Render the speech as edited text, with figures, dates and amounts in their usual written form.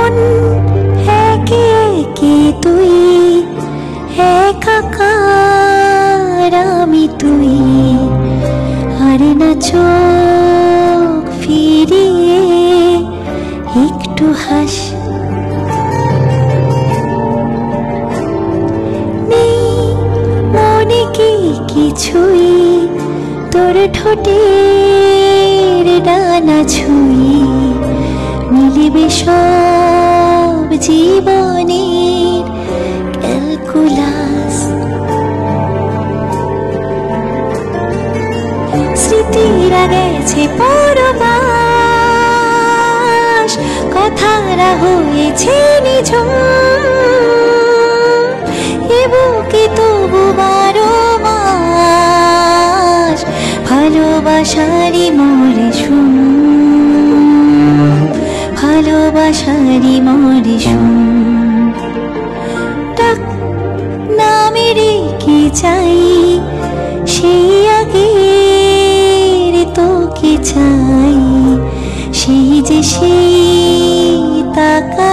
মন একে একে তুই, একাকার আমি তুই, আর না চোখ ফিরিয়ে একটু হাস। নেই মনে কি কিছুই, তোর ঠোঁটের ডানা ছুঁই, মিলিবে সব জীবনের ক্যালকুলাস। স্মৃতিরা গেছে পরবাস, কথারা হয়েছে নিঝুম, এ বুকে তবু 12 মাস ভালোবাসারই মরশুম, ভালোবাসারই মরশুম। ডাক নামেরে কি চাই, সেই আগের তোকে চাই, সেই যে সেই তাকা